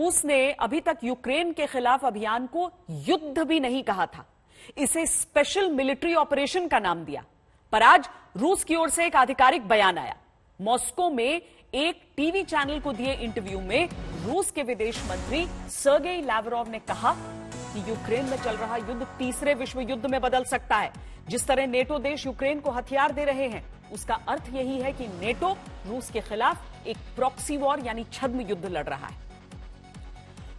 रूस ने अभी तक यूक्रेन के खिलाफ अभियान को युद्ध भी नहीं कहा था, इसे स्पेशल मिलिट्री ऑपरेशन का नाम दिया। पर आज रूस की ओर से एक आधिकारिक बयान आया। मॉस्को में एक टीवी चैनल को दिए इंटरव्यू में रूस के विदेश मंत्री सर्गेई लावरोव ने कहा कि यूक्रेन में चल रहा युद्ध तीसरे विश्व युद्ध में बदल सकता है। जिस तरह नेटो देश यूक्रेन को हथियार दे रहे हैं, उसका अर्थ यही है कि नेटो रूस के खिलाफ एक प्रॉक्सी वॉर यानी छद्म युद्ध लड़ रहा है।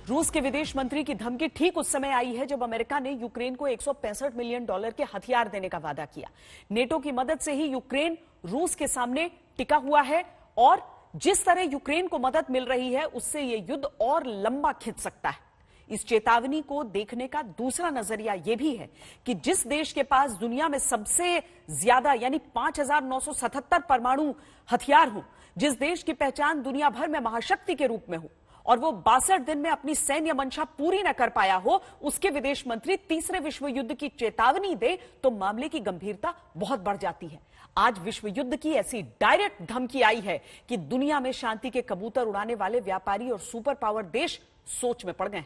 रूस के विदेश मंत्री की धमकी ठीक उस समय आई है जब अमेरिका ने यूक्रेन को $165 मिलियन के हथियार देने का वादा किया। नेटो की मदद से ही यूक्रेन रूस के सामने टिका हुआ है और जिस तरह यूक्रेन को मदद मिल रही है उससे यह युद्ध और लंबा खिंच सकता है। इस चेतावनी को देखने का दूसरा नजरिया यह भी है कि जिस देश के पास दुनिया में सबसे ज्यादा यानी 5,977 परमाणु हथियार हो, जिस देश की पहचान दुनिया भर में महाशक्ति के रूप में हो और वो 62 दिन में अपनी सैन्य मंशा पूरी न कर पाया हो, उसके विदेश मंत्री तीसरे विश्व युद्ध की चेतावनी दे तो मामले की गंभीरता बहुत बढ़ जाती है। आज विश्व युद्ध की ऐसी डायरेक्ट धमकी आई है कि दुनिया में शांति के कबूतर उड़ाने वाले व्यापारी और सुपर पावर देश सोच में पड़ गए।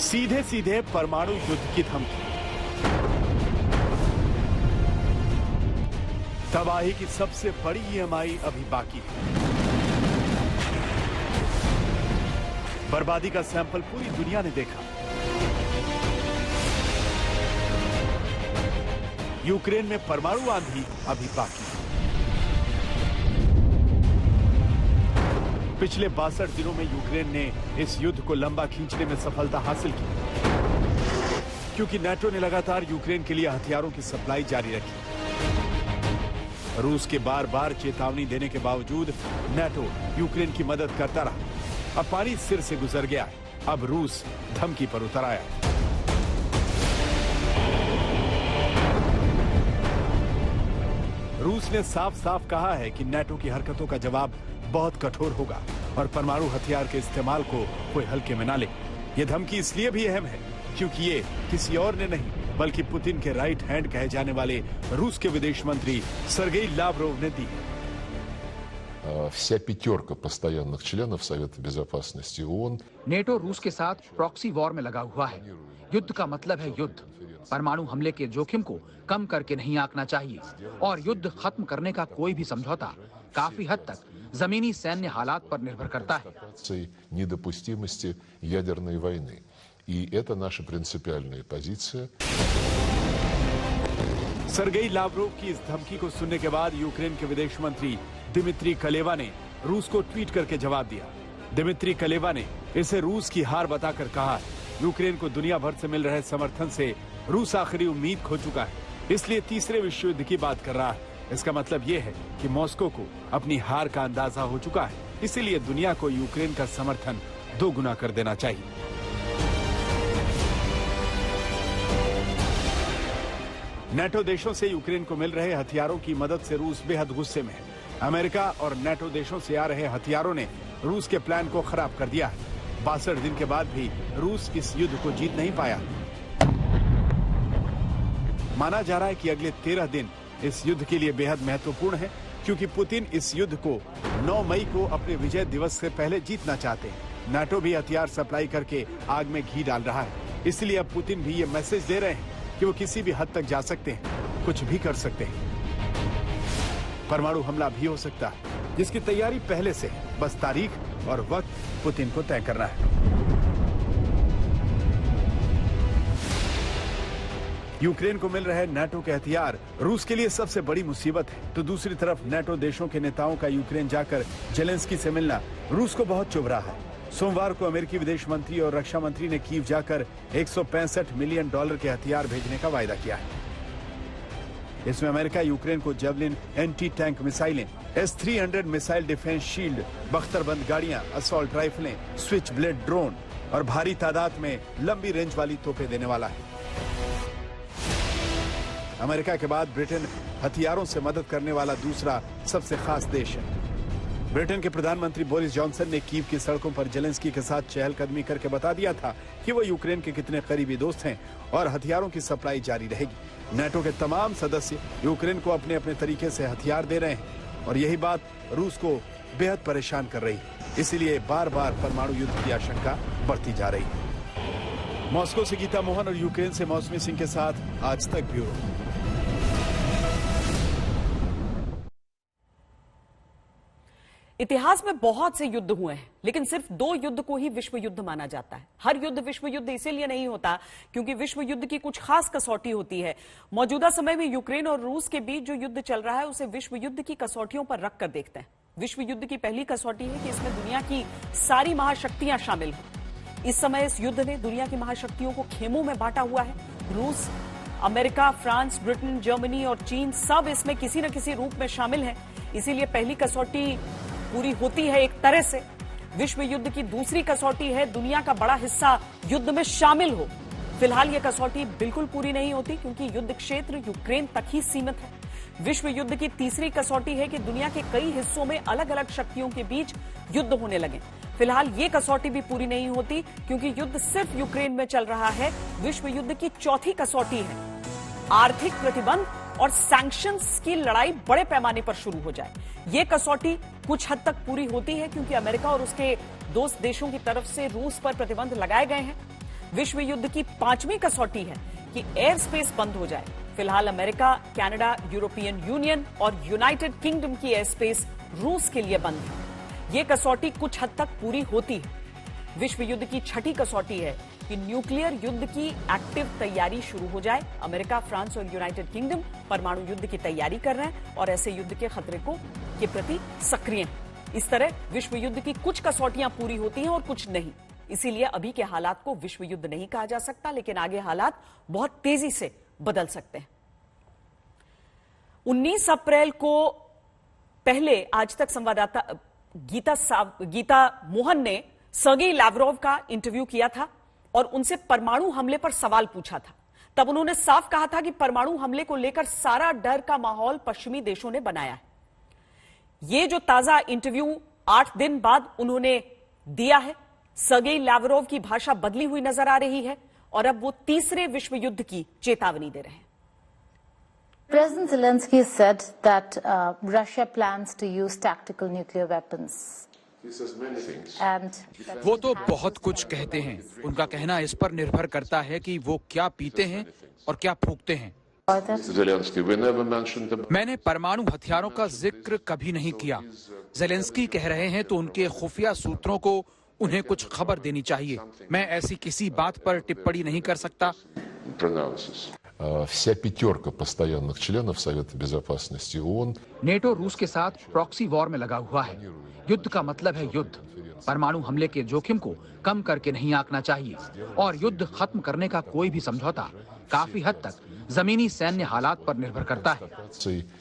सीधे सीधे परमाणु युद्ध की धमकी, तबाही की सबसे बड़ी ईएमआई अभी बाकी है। बर्बादी का सैंपल पूरी दुनिया ने देखा। यूक्रेन में परमाणु आंधी अभी बाकी है। पिछले 62 दिनों में यूक्रेन ने इस युद्ध को लंबा खींचने में सफलता हासिल की, क्योंकि नेटो ने लगातार यूक्रेन के लिए हथियारों की सप्लाई जारी रखी। रूस के बार बार चेतावनी देने के बावजूद नेटो यूक्रेन की मदद करता रहा। अब पानी सिर से गुजर गया है, अब रूस धमकी पर उतर आया। रूस ने साफ साफ कहा है कि नेटो की हरकतों का जवाब बहुत कठोर होगा और परमाणु हथियार के इस्तेमाल को कोई हल्के में ना ले। यह धमकी इसलिए भी अहम है क्योंकि ये किसी और ने नहीं बल्कि पुतिन के राइट हैंड कहे जाने वाले रूस के विदेश मंत्री सर्गेई लावरोव ने दी। Вся пятерка постоянных членов Совета Безопасности ООН नेटो रूस के साथ प्रॉक्सी वॉर में लगा हुआ है। युद्ध का मतलब है युद्ध। परमाणु हमले के जोखिम को कम करके नहीं आंकना चाहिए और युद्ध खत्म करने का कोई भी समझौता काफी हद तक जमीनी सैन्य हालात पर निर्भर करता है। недопустимости ядерной войны. И это наша принципиальная позиция. सर्गेई लावरोव की इस धमकी को सुनने के बाद यूक्रेन के विदेश मंत्री दिमित्री कलेवा ने रूस को ट्वीट करके जवाब दिया। दिमित्री कलेवा ने इसे रूस की हार बताकर कहा, यूक्रेन को दुनिया भर से मिल रहे समर्थन से रूस आखिरी उम्मीद खो चुका है, इसलिए तीसरे विश्व युद्ध की बात कर रहा है। इसका मतलब यह है कि मॉस्को को अपनी हार का अंदाजा हो चुका है, इसीलिए दुनिया को यूक्रेन का समर्थन 2 गुना कर देना चाहिए। नेटो देशों से यूक्रेन को मिल रहे हथियारों की मदद से रूस बेहद गुस्से में है। अमेरिका और नेटो देशों से आ रहे हथियारों ने रूस के प्लान को खराब कर दिया है। 62 दिन के बाद भी रूस इस युद्ध को जीत नहीं पाया। माना जा रहा है कि अगले 13 दिन इस युद्ध के लिए बेहद महत्वपूर्ण है, क्योंकि पुतिन इस युद्ध को 9 मई को अपने विजय दिवस से पहले जीतना चाहते हैं। नेटो भी हथियार सप्लाई करके आग में घी डाल रहा है, इसलिए अब पुतिन भी ये मैसेज दे रहे हैं कि वो किसी भी हद तक जा सकते हैं, कुछ भी कर सकते हैं। परमाणु हमला भी हो सकता है, जिसकी तैयारी पहले से है, बस तारीख और वक्त पुतिन को तय करना है। यूक्रेन को मिल रहे नेटो के हथियार रूस के लिए सबसे बड़ी मुसीबत है, तो दूसरी तरफ नेटो देशों के नेताओं का यूक्रेन जाकर जेलेंस्की से मिलना रूस को बहुत चुभ रहा है। सोमवार को अमेरिकी विदेश मंत्री और रक्षा मंत्री ने कीव जाकर $165 मिलियन के हथियार भेजने का वायदा किया है। इसमें अमेरिका यूक्रेन को जेवलिन एंटी टैंक मिसाइलें, S-300 मिसाइल डिफेंस शील्ड, बख्तरबंद गाड़ियां, असॉल्ट राइफलें, स्विच ब्लेड ड्रोन और भारी तादाद में लंबी रेंज वाली तोपें देने वाला है। अमेरिका के बाद ब्रिटेन हथियारों से मदद करने वाला दूसरा सबसे खास देश है। ब्रिटेन के प्रधानमंत्री बोरिस जॉनसन ने कीव की सड़कों पर जेलेंस्की के साथ चहलकदमी करके बता दिया था कि वो यूक्रेन के कितने करीबी दोस्त हैं और हथियारों की सप्लाई जारी रहेगी। नाटो के तमाम सदस्य यूक्रेन को अपने अपने तरीके से हथियार दे रहे हैं और यही बात रूस को बेहद परेशान कर रही है। इसीलिए बार बार परमाणु युद्ध की आशंका बढ़ती जा रही है। मॉस्को से गीता मोहन और यूक्रेन से मौसमी सिंह के साथ आज तक ब्यूरो। इतिहास में बहुत से युद्ध हुए हैं, लेकिन सिर्फ 2 युद्ध को ही विश्व युद्ध माना जाता है। हर युद्ध विश्व युद्ध इसीलिए नहीं होता क्योंकि विश्व युद्ध की कुछ खास कसौटी होती है। मौजूदा समय में यूक्रेन और रूस के बीच जो युद्ध चल रहा है उसे विश्व युद्ध की कसौटियों पर रखकर देखते हैं। विश्व युद्ध की पहली कसौटी है कि इसमें दुनिया की सारी महाशक्तियां शामिल हैं। इस समय इस युद्ध ने दुनिया की महाशक्तियों को खेमों में बांटा हुआ है। रूस, अमेरिका, फ्रांस, ब्रिटेन, जर्मनी और चीन सब इसमें किसी न किसी रूप में शामिल हैं। इसीलिए पहली कसौटी पूरी होती है एक तरह से। विश्व युद्ध की दूसरी कसौटी है दुनिया का बड़ा हिस्सा युद्ध में शामिल हो। फिलहाल यह कसौटी बिल्कुल पूरी नहीं होती क्योंकि युद्ध क्षेत्र यूक्रेन तक ही सीमित है। विश्व युद्ध की तीसरी कसौटी है कि दुनिया के कई हिस्सों में अलग अलग शक्तियों के बीच युद्ध होने लगे। फिलहाल ये कसौटी भी पूरी नहीं होती क्योंकि युद्ध सिर्फ यूक्रेन में चल रहा है। विश्व युद्ध की चौथी कसौटी है आर्थिक प्रतिबंध और सैंक्शंस की लड़ाई बड़े पैमाने पर शुरू हो जाए। ये कसौटी कुछ हद तक पूरी होती है क्योंकि अमेरिका और उसके दोस्त देशों की तरफ से रूस पर प्रतिबंध लगाए गए हैं। विश्व युद्ध की 5वीं कसौटी है कि एयर स्पेस बंद हो जाए। फिलहाल अमेरिका, कनाडा, यूरोपियन यूनियन और यूनाइटेड किंगडम की एयर स्पेस रूस के लिए बंद है। ये कसौटी कुछ हद तक पूरी होती है। विश्व युद्ध की 6ठी कसौटी है कि न्यूक्लियर युद्ध की एक्टिव तैयारी शुरू हो जाए। अमेरिका, फ्रांस और यूनाइटेड किंगडम परमाणु युद्ध की तैयारी कर रहे हैं और ऐसे युद्ध के खतरे के प्रति सक्रिय हैं। इस तरह विश्व युद्ध की कुछ कसौटियां पूरी होती हैं और कुछ नहीं। इसीलिए अभी के हालात को विश्व युद्ध नहीं कहा जा सकता, लेकिन आगे हालात बहुत तेजी से बदल सकते हैं। 19 अप्रैल को पहले आज तक संवाददाता गीता मोहन ने सर्गेई लैवरोव का इंटरव्यू किया था और उनसे परमाणु हमले पर सवाल पूछा था। तब उन्होंने साफ कहा था कि परमाणु हमले को लेकर सारा डर का माहौल पश्चिमी देशों ने बनाया है। ये जो ताजा इंटरव्यू 8 दिन बाद उन्होंने दिया है, सर्गेई लैवरोव की भाषा बदली हुई नजर आ रही है और अब वो तीसरे विश्व युद्ध की चेतावनी दे रहे हैं। President Zelensky said that Russia plans to use tactical nuclear weapons. वो तो बहुत कुछ कहते हैं। उनका कहना इस पर निर्भर करता है कि वो क्या पीते हैं और क्या फूंकते हैं। मैंने परमाणु हथियारों का जिक्र कभी नहीं किया। ज़ेलेंस्की कह रहे हैं तो उनके खुफिया सूत्रों को उन्हें कुछ खबर देनी चाहिए। मैं ऐसी किसी बात पर टिप्पणी नहीं कर सकता। Вся пятерка постоянных членов Совета Безопасности ООН नेटो रूस के साथ प्रॉक्सी वॉर में लगा हुआ है। युद्ध का मतलब है युद्ध। परमाणु हमले के जोखिम को कम करके नहीं आंकना चाहिए और युद्ध खत्म करने का कोई भी समझौता काफी हद तक जमीनी सैन्य हालात पर निर्भर करता है।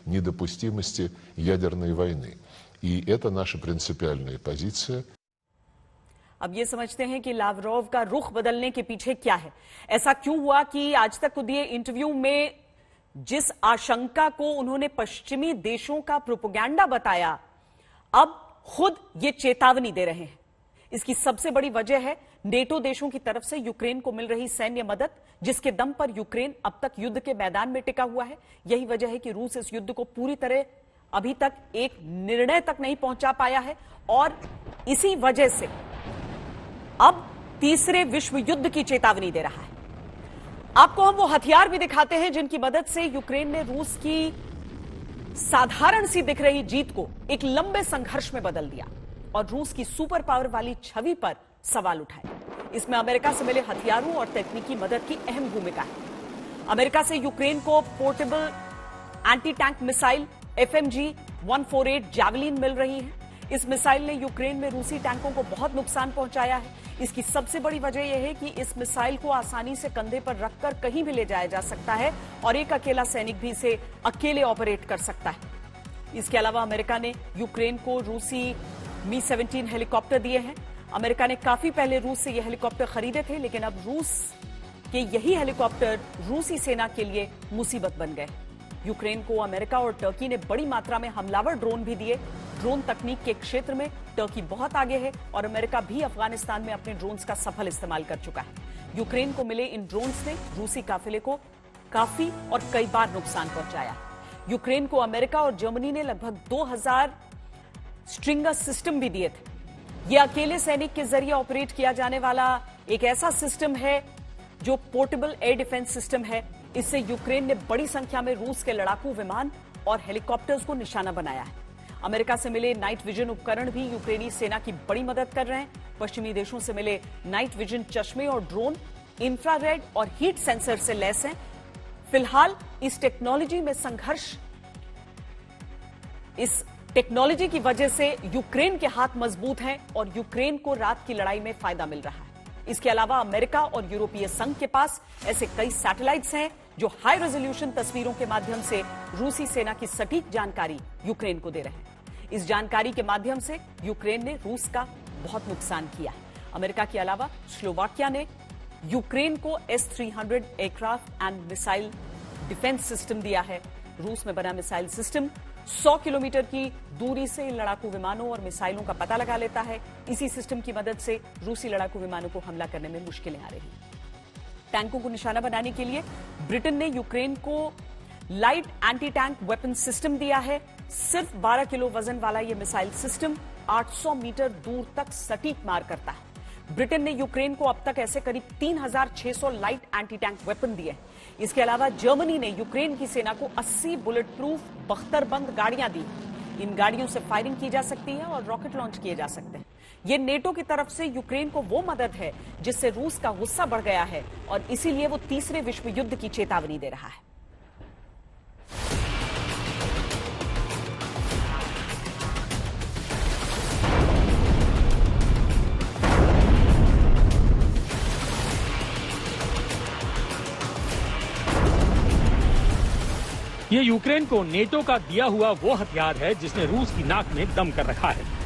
недопустимости ядерной войны. И это наша принципиальная позиция. अब ये समझते हैं कि लावरोव का रुख बदलने के पीछे क्या है। ऐसा क्यों हुआ कि आज तक दिए इंटरव्यू में जिस आशंका को उन्होंने पश्चिमी देशों का प्रोपेगेंडा बताया, अब खुद ये चेतावनी दे रहे हैं। इसकी सबसे बड़ी वजह है नेटो देशों की तरफ से यूक्रेन को मिल रही सैन्य मदद, जिसके दम पर यूक्रेन अब तक युद्ध के मैदान में टिका हुआ है। यही वजह है कि रूस इस युद्ध को पूरी तरह अभी तक एक निर्णय तक नहीं पहुंचा पाया है और इसी वजह से अब तीसरे विश्व युद्ध की चेतावनी दे रहा है। आपको हम वो हथियार भी दिखाते हैं जिनकी मदद से यूक्रेन ने रूस की साधारण सी दिख रही जीत को एक लंबे संघर्ष में बदल दिया और रूस की सुपर पावर वाली छवि पर सवाल उठाए। इसमें अमेरिका से मिले हथियारों और तकनीकी मदद की अहम भूमिका है। अमेरिका से यूक्रेन को portable anti tank missile FMG-148 Javelin मिल रही है। इस मिसाइल ने यूक्रेन में रूसी टैंकों को बहुत नुकसान पहुंचाया है। इसकी सबसे बड़ी वजह यह है कि इस मिसाइल को आसानी से कंधे पर रखकर कहीं भी ले जाया जा सकता है और एक अकेला सैनिक भी इसे अकेले ऑपरेट कर सकता है। इसके अलावा अमेरिका ने यूक्रेन को रूसी Mi-17 हेलीकॉप्टर दिए हैं। अमेरिका ने काफी पहले रूस से यह हेलीकॉप्टर खरीदे थे, लेकिन अब रूस के यही हेलीकॉप्टर रूसी सेना के लिए मुसीबत बन गए। यूक्रेन को अमेरिका और टर्की ने बड़ी मात्रा में हमलावर ड्रोन भी दिए, ड्रोन तकनीक के क्षेत्र में टर्की बहुत आगे है और अमेरिका भी अफगानिस्तान में अपने ड्रोन्स का सफल इस्तेमाल कर चुका है। यूक्रेन को मिले इन ड्रोन्स ने रूसी काफिले को काफी और कई बार नुकसान पहुंचाया। यूक्रेन को अमेरिका और जर्मनी ने लगभग 2000 स्ट्रिंगर सिस्टम भी दिए थे। यह अकेले सैनिक के जरिए ऑपरेट किया जाने वाला एक ऐसा सिस्टम है जो पोर्टेबल एयर डिफेंस सिस्टम है। इससे यूक्रेन ने बड़ी संख्या में रूस के लड़ाकू विमान और हेलीकॉप्टर्स को निशाना बनाया है। अमेरिका से मिले नाइट विजन उपकरण भी यूक्रेनी सेना की बड़ी मदद कर रहे हैं। पश्चिमी देशों से मिले नाइट विजन चश्मे और ड्रोन इंफ्रारेड और हीट सेंसर से लैस हैं। फिलहाल इस टेक्नोलॉजी की वजह से यूक्रेन के हाथ मजबूत हैं और यूक्रेन को रात की लड़ाई में फायदा मिल रहा है। इसके अलावा अमेरिका और यूरोपीय संघ के पास ऐसे कई सैटेलाइट्स हैं जो हाई रेजोल्यूशन तस्वीरों के माध्यम से रूसी सेना की सटीक जानकारी यूक्रेन को दे रहे हैं। इस जानकारी के माध्यम से यूक्रेन ने रूस का बहुत नुकसान किया है। अमेरिका के अलावा स्लोवाकिया ने यूक्रेन को S-300 aircraft and missile defence system दिया है। रूस में बना मिसाइल सिस्टम 100 किलोमीटर की दूरी से लड़ाकू विमानों और मिसाइलों का पता लगा लेता है। इसी सिस्टम की मदद से रूसी लड़ाकू विमानों को हमला करने में मुश्किलें आ रही हैं। टैंकों को निशाना बनाने के लिए ब्रिटेन ने यूक्रेन को light anti tank weapon system दिया है। सिर्फ 12 किलो वजन वाला यह मिसाइल सिस्टम 800 मीटर दूर तक सटीक मार करता है। ब्रिटेन ने यूक्रेन को अब तक ऐसे करीब 3600 लाइट एंटी टैंक वेपन दिए हैं। इसके अलावा जर्मनी ने यूक्रेन की सेना को 80 बुलेट प्रूफ बख्तरबंद गाड़ियां दी। इन गाड़ियों से फायरिंग की जा सकती है और रॉकेट लॉन्च किए जा सकते हैं। ये नेटो की तरफ से यूक्रेन को वो मदद है जिससे रूस का गुस्सा बढ़ गया है और इसीलिए वो तीसरे विश्व युद्ध की चेतावनी दे रहा है। ये यूक्रेन को नेटो का दिया हुआ वो हथियार है जिसने रूस की नाक में दम कर रखा है।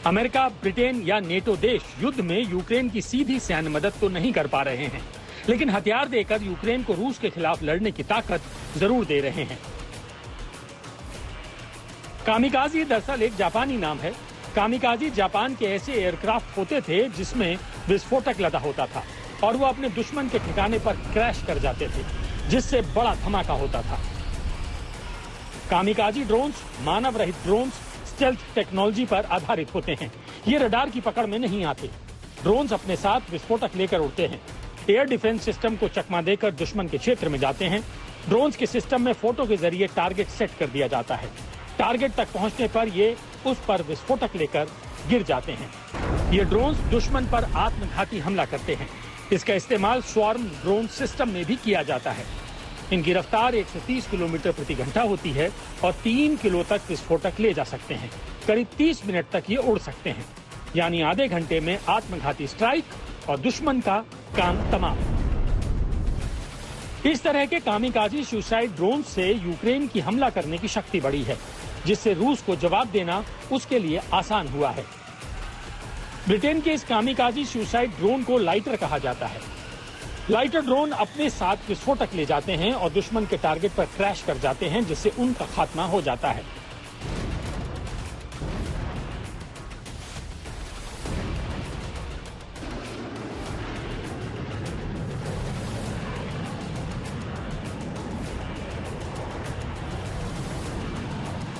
अमेरिका, ब्रिटेन या नेटो देश युद्ध में यूक्रेन की सीधी सैन्य मदद तो नहीं कर पा रहे हैं, लेकिन हथियार देकर यूक्रेन को रूस के खिलाफ लड़ने की ताकत जरूर दे रहे हैं। कामिकाज़ी दरअसल एक जापानी नाम है। कामिकाज़ी जापान के ऐसे एयरक्राफ्ट होते थे जिसमें विस्फोटक लदा होता था और वो अपने दुश्मन के ठिकाने पर क्रैश कर जाते थे, जिससे बड़ा धमाका होता था। कामिकाज़ी ड्रोन्स मानव रहित ड्रोन्स स्टेल्थ टेक्नोलॉजी पर आधारित होते हैं। ये रडार की पकड़ में नहीं आते। ड्रोन्स अपने साथ विस्फोटक लेकर उड़ते हैं। एयर डिफेंस सिस्टम को चकमा देकर दुश्मन के क्षेत्र में जाते हैं। ड्रोन्स के सिस्टम में फोटो के जरिए टारगेट सेट कर दिया जाता है। टारगेट तक पहुंचने पर ये उस पर विस्फोटक लेकर गिर जाते हैं। ये ड्रोन्स दुश्मन पर आत्मघाती हमला करते हैं। इसका इस्तेमाल स्वार्म ड्रोन सिस्टम में भी किया जाता है। इनकी रफ्तार 130 किलोमीटर प्रति घंटा होती है और 3 किलो तक विस्फोटक ले जा सकते हैं। करीब 30 मिनट तक ये उड़ सकते हैं, यानी आधे घंटे में आत्मघाती स्ट्राइक और दुश्मन का काम तमाम। इस तरह के कामिकाज़ी सुसाइड ड्रोन से यूक्रेन की हमला करने की शक्ति बढ़ी है, जिससे रूस को जवाब देना उसके लिए आसान हुआ है। ब्रिटेन के इस कामिकाज़ी सुसाइड ड्रोन को लाइटर कहा जाता है। लाइटर ड्रोन अपने साथ विस्फोटक ले जाते हैं और दुश्मन के टारगेट पर क्रैश कर जाते हैं, जिससे उनका खात्मा हो जाता है।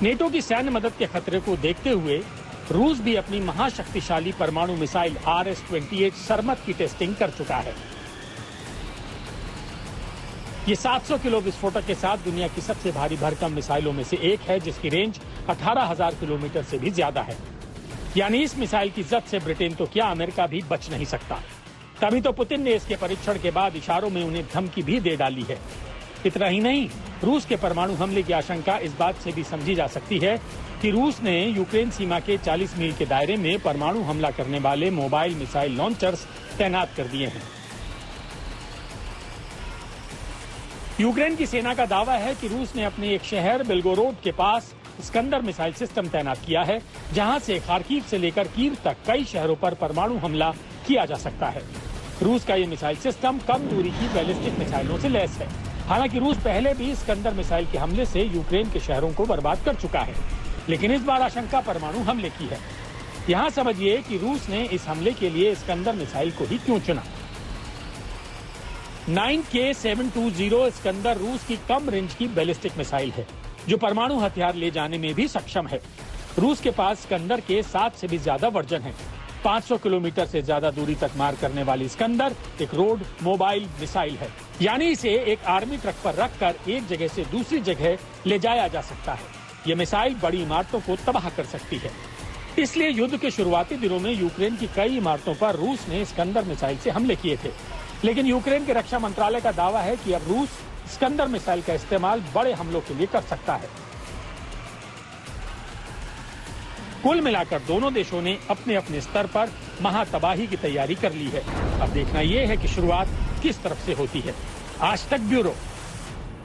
नेटो की सैन्य मदद के खतरे को देखते हुए रूस भी अपनी महाशक्तिशाली परमाणु मिसाइल RS-28 सरमत की टेस्टिंग कर चुका है। ये 700 किलो विस्फोटक के साथ दुनिया की सबसे भारी भरकम मिसाइलों में से एक है, जिसकी रेंज 18,000 किलोमीटर से भी ज्यादा है। यानी इस मिसाइल की जद से ब्रिटेन तो क्या अमेरिका भी बच नहीं सकता। तभी तो पुतिन ने इसके परीक्षण के बाद इशारों में उन्हें धमकी भी दे डाली है। इतना ही नहीं, रूस के परमाणु हमले की आशंका इस बात से भी समझी जा सकती है कि रूस ने यूक्रेन सीमा के 40 मील के दायरे में परमाणु हमला करने वाले मोबाइल मिसाइल लॉन्चर्स तैनात कर दिए हैं। यूक्रेन की सेना का दावा है कि रूस ने अपने एक शहर बेल्गोरोड के पास स्कंदर मिसाइल सिस्टम तैनात किया है, जहां से खार्किव से लेकर कीव तक कई शहरों पर परमाणु हमला किया जा सकता है। रूस का ये मिसाइल सिस्टम कम दूरी की बैलिस्टिक मिसाइलों से लैस है। हालांकि रूस पहले भी इस्कंदर मिसाइल के हमले से यूक्रेन के शहरों को बर्बाद कर चुका है, लेकिन इस बार आशंका परमाणु हमले की है। यहाँ समझिए कि रूस ने इस हमले के लिए इस्कंदर मिसाइल को ही क्यों चुना। 9K720 इस्कंदर रूस की कम रेंज की बैलिस्टिक मिसाइल है, जो परमाणु हथियार ले जाने में भी सक्षम है। रूस के पास इस्कंदर के 7 से भी ज्यादा वर्जन है। 500 किलोमीटर से ज्यादा दूरी तक मार करने वाली इस्कंदर एक रोड मोबाइल मिसाइल है, यानी इसे एक आर्मी ट्रक पर रखकर एक जगह से दूसरी जगह ले जाया जा सकता है। ये मिसाइल बड़ी इमारतों को तबाह कर सकती है। इसलिए युद्ध के शुरुआती दिनों में यूक्रेन की कई इमारतों पर रूस ने इस्कंदर मिसाइल से हमले किए थे, लेकिन यूक्रेन के रक्षा मंत्रालय का दावा है कि अब रूस इस्कंदर मिसाइल का इस्तेमाल बड़े हमलों के लिए कर सकता है। कुल मिलाकर दोनों देशों ने अपने अपने स्तर पर महातबाही की तैयारी कर ली है। अब देखना यह है कि शुरुआत किस तरफ से होती है। आज तक ब्यूरो।